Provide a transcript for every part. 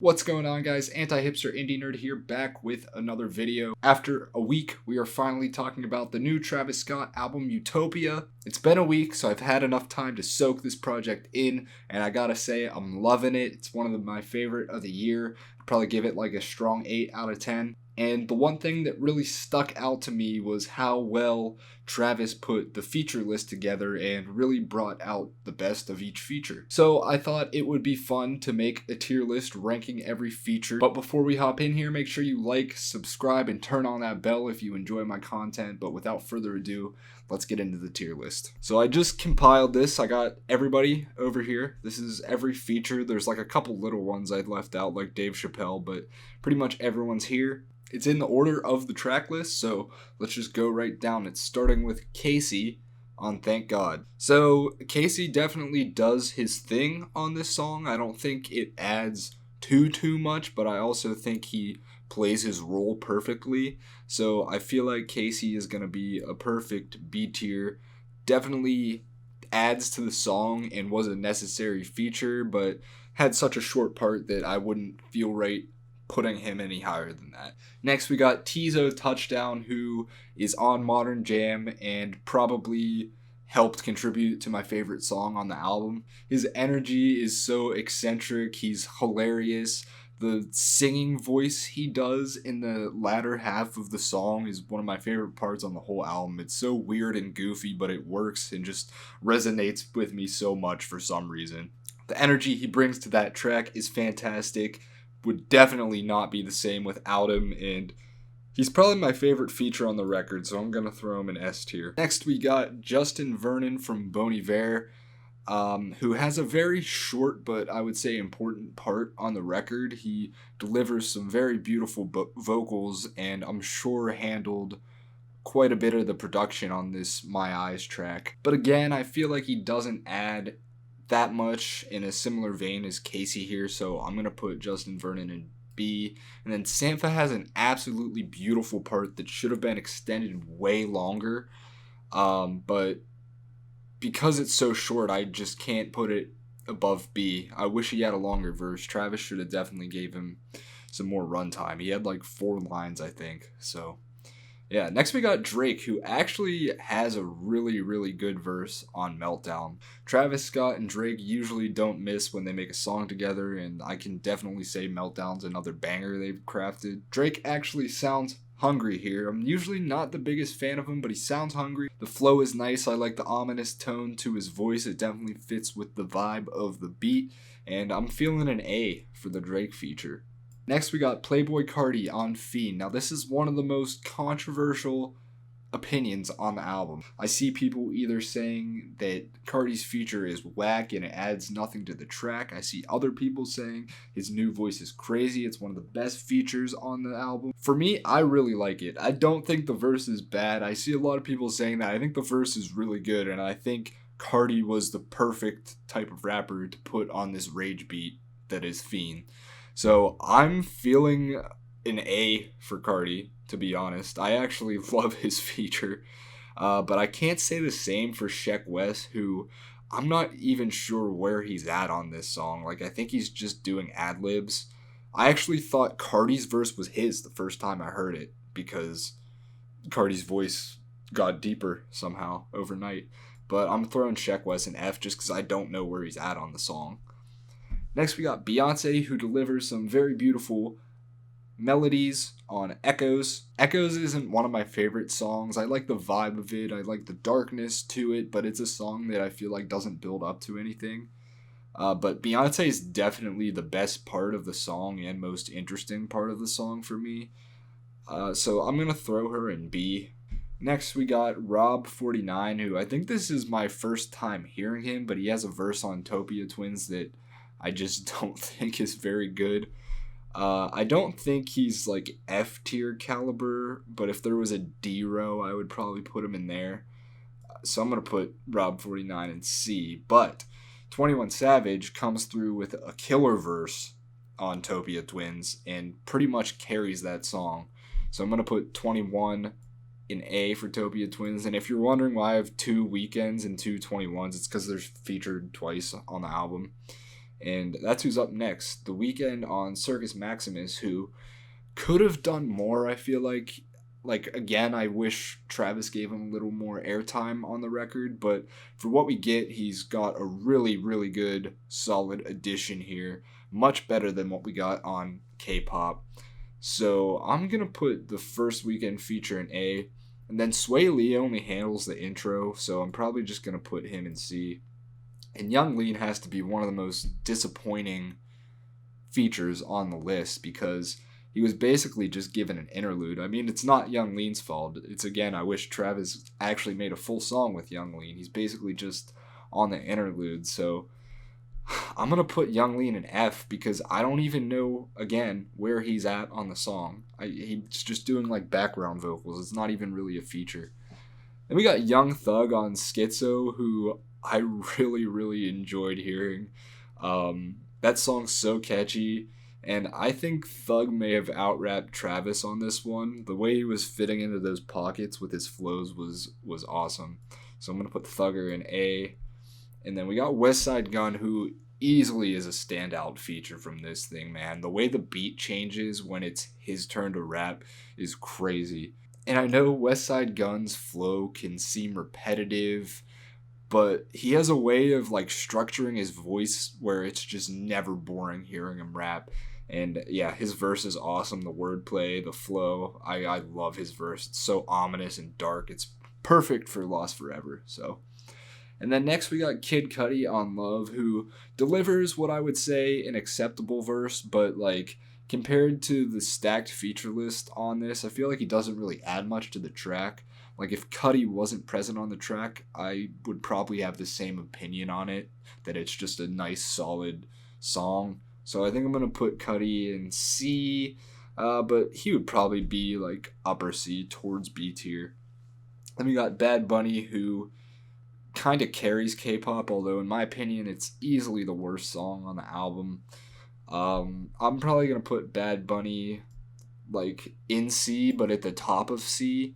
What's going on, guys? Anti-hipster indie nerd here, back with another video. After a week, we are finally talking about the new Travis Scott album, Utopia. It's been a week, so I've had enough time to soak this project in, and I gotta say, I'm loving it. It's one of my favorite of the year. I'd probably give it like a strong 8 out of 10. And the one thing that really stuck out to me was how well Travis put the feature list together and really brought out the best of each feature. So I thought it would be fun to make a tier list ranking every feature. But before we hop in here, make sure you like, subscribe, and turn on that bell if you enjoy my content. But without further ado, let's get into the tier list. So I just compiled this. I got everybody over here. This is every feature. There's like a couple little ones I'd left out, like Dave Chappelle, but pretty much everyone's here. It's in the order of the track list, so let's just go right down. It's starting with Casey on Thank God. So Casey definitely does his thing on this song. I don't think it adds too much, but I also think he plays his role perfectly. So I feel like Casey is going to be a perfect B tier. Definitely adds to the song and was a necessary feature, but had such a short part that I wouldn't feel right putting him any higher than that. Next, we got Tizo Touchdown, who is on Modern Jam and probably helped contribute to my favorite song on the album. His energy is so eccentric, he's hilarious. The singing voice he does in the latter half of the song is one of my favorite parts on the whole album. It's so weird and goofy, but it works and just resonates with me so much for some reason. The energy he brings to that track is fantastic. Would definitely not be the same without him, and he's probably my favorite feature on the record, so I'm gonna throw him in S tier. Next, we got Justin Vernon from Bon Iver, who has a very short but I would say important part on the record. He delivers some very beautiful vocals, and I'm sure handled quite a bit of the production on this My Eyes track. But again, I feel like he doesn't add that much in a similar vein as Casey here, so I'm going to put Justin Vernon in B. And then Sampha has an absolutely beautiful part that should have been extended way longer, but because it's so short, I just can't put it above B. I wish he had a longer verse. Travis should have definitely gave him some more runtime. He had like 4 lines, I think, so yeah. Next we got Drake, who actually has a really good verse on Meltdown. Travis Scott and Drake usually don't miss when they make a song together, and I can definitely say Meltdown's another banger they've crafted. Drake actually sounds hungry here. I'm usually not the biggest fan of him, but he sounds hungry. The flow is nice. I like the ominous tone to his voice. It definitely fits with the vibe of the beat, and I'm feeling an A for the Drake feature. Next, we got Playboi Carti on Fiend. Now, this is one of the most controversial opinions on the album. I see people either saying that Carti's feature is whack and it adds nothing to the track. I see other people saying his new voice is crazy. It's one of the best features on the album. For me, I really like it. I don't think the verse is bad. I see a lot of people saying that. I think the verse is really good, and I think Carti was the perfect type of rapper to put on this rage beat that is Fiend. So I'm feeling an A for Carti, to be honest. I actually love his feature, but I can't say the same for Sheck Wes, who I'm not even sure where he's at on this song. Like, I think he's just doing ad-libs. I actually thought Carti's verse was his the first time I heard it, because Carti's voice got deeper somehow overnight. But I'm throwing Sheck Wes an F just because I don't know where he's at on the song. Next, we got Beyonce, who delivers some very beautiful melodies on Echoes. Echoes isn't one of my favorite songs. I like the vibe of it. I like the darkness to it, but it's a song that I feel like doesn't build up to anything. But Beyonce is definitely the best part of the song and most interesting part of the song for me. So I'm going to throw her in B. Next, we got Rob49, who I think this is my first time hearing him, but he has a verse on Utopia Twins that I just don't think is very good. I don't think he's like F tier caliber, but if there was a D row, I would probably put him in there. So I'm going to put Rob49 in C. But 21 Savage comes through with a killer verse on Utopia Twins and pretty much carries that song. So I'm going to put 21 in A for Utopia Twins. And if you're wondering why I have 2 Weekends and 2 21s, it's because they're featured twice on the album. And that's who's up next. The Weeknd on Circus Maximus, who could have done more, I feel like. Like, again, I wish Travis gave him a little more airtime on the record, but for what we get, he's got a really, really good, solid addition here. Much better than what we got on K-pop. So I'm going to put the first Weeknd feature in A, and then Sway Lee only handles the intro, so I'm probably just going to put him in C. And Young Lean has to be one of the most disappointing features on the list because he was basically just given an interlude. I mean, it's not Young Lean's fault. It's, again, I wish Travis actually made a full song with Young Lean. He's basically just on the interlude. So I'm going to put Young Lean in F because I don't even know, again, where he's at on the song. He's just doing like background vocals. It's not even really a feature. Then we got Young Thug on Schizo, who I really, really enjoyed hearing. That song's so catchy, and I think Thug may have out-rapped Travis on this one. The way he was fitting into those pockets with his flows was awesome. So I'm going to put Thugger in A. And then we got West Side Gun, who easily is a standout feature from this thing, man. The way the beat changes when it's his turn to rap is crazy. And I know West Side Gun's flow can seem repetitive, but he has a way of like structuring his voice where it's just never boring hearing him rap. And yeah, his verse is awesome. The wordplay, the flow, I love his verse. It's so ominous and dark. It's perfect for Lost Forever. So, and then next we got Kid Cudi on Love, who delivers what I would say an acceptable verse, but like compared to the stacked feature list on this, I feel like he doesn't really add much to the track. Like, if Cudi wasn't present on the track, I would probably have the same opinion on it, that it's just a nice, solid song. So I think I'm going to put Cudi in C, but he would probably be, like, upper C towards B tier. Then we got Bad Bunny, who kind of carries K-pop, although in my opinion, it's easily the worst song on the album. I'm probably going to put Bad Bunny, like, in C, but at the top of C.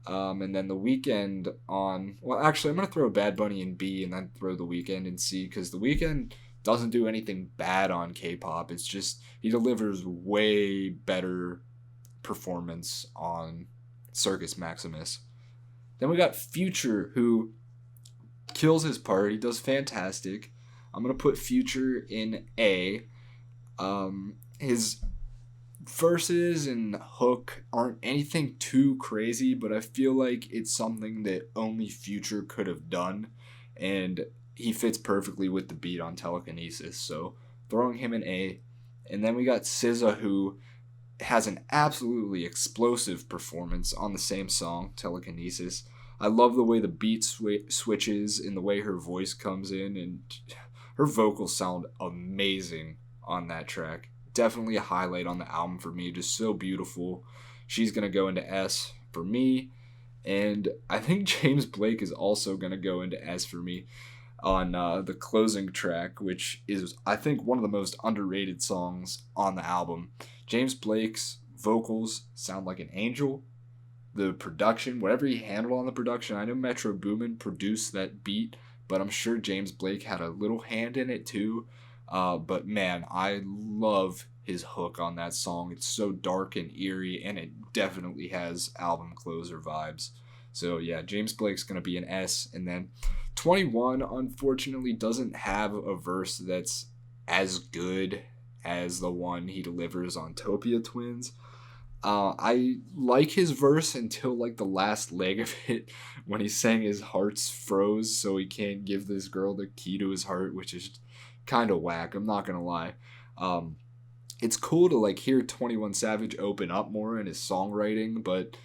And then The Weeknd on... Well, actually, I'm going to throw Bad Bunny in B and then throw The Weeknd in C, because The Weeknd doesn't do anything bad on K-pop. It's just he delivers way better performance on Circus Maximus. Then we got Future, who kills his part. He does fantastic. I'm going to put Future in A. His verses and hook aren't anything too crazy, but I feel like it's something that only Future could have done, and he fits perfectly with the beat on Telekinesis, so throwing him in A. And then we got SZA, who has an absolutely explosive performance on the same song, Telekinesis. I love the way the beat switches and the way her voice comes in, and her vocals sound amazing on that track. Definitely a highlight on the album for me. Just so beautiful. She's going to go into S for me. And I think James Blake is also going to go into S for me on the closing track, which is, I think, one of the most underrated songs on the album. James Blake's vocals sound like an angel. The production, whatever he handled on the production, I know Metro Boomin produced that beat, but I'm sure James Blake had a little hand in it too. But man, I love his hook on that song. It's so dark and eerie, and it definitely has album closer vibes. So yeah, James Blake's going to be an S. And then 21, unfortunately, doesn't have a verse that's as good as the one he delivers on Utopia Twins. I like his verse until like the last leg of it, when he's saying his heart's froze, so he can't give this girl the key to his heart, which is kind of whack. I'm not gonna lie. It's cool to like hear 21 Savage open up more in his songwriting, but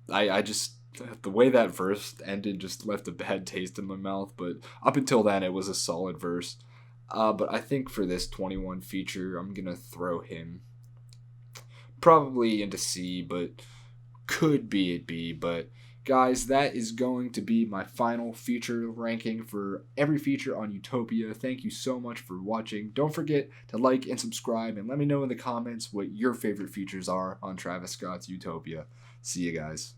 I just, the way that verse ended just left a bad taste in my mouth. But up until then, it was a solid verse. But I think for this 21 feature, I'm gonna throw him probably into C, but could be at B. But guys, that is going to be my final feature ranking for every feature on Utopia. Thank you so much for watching. Don't forget to like and subscribe, and let me know in the comments what your favorite features are on Travis Scott's Utopia. See you guys.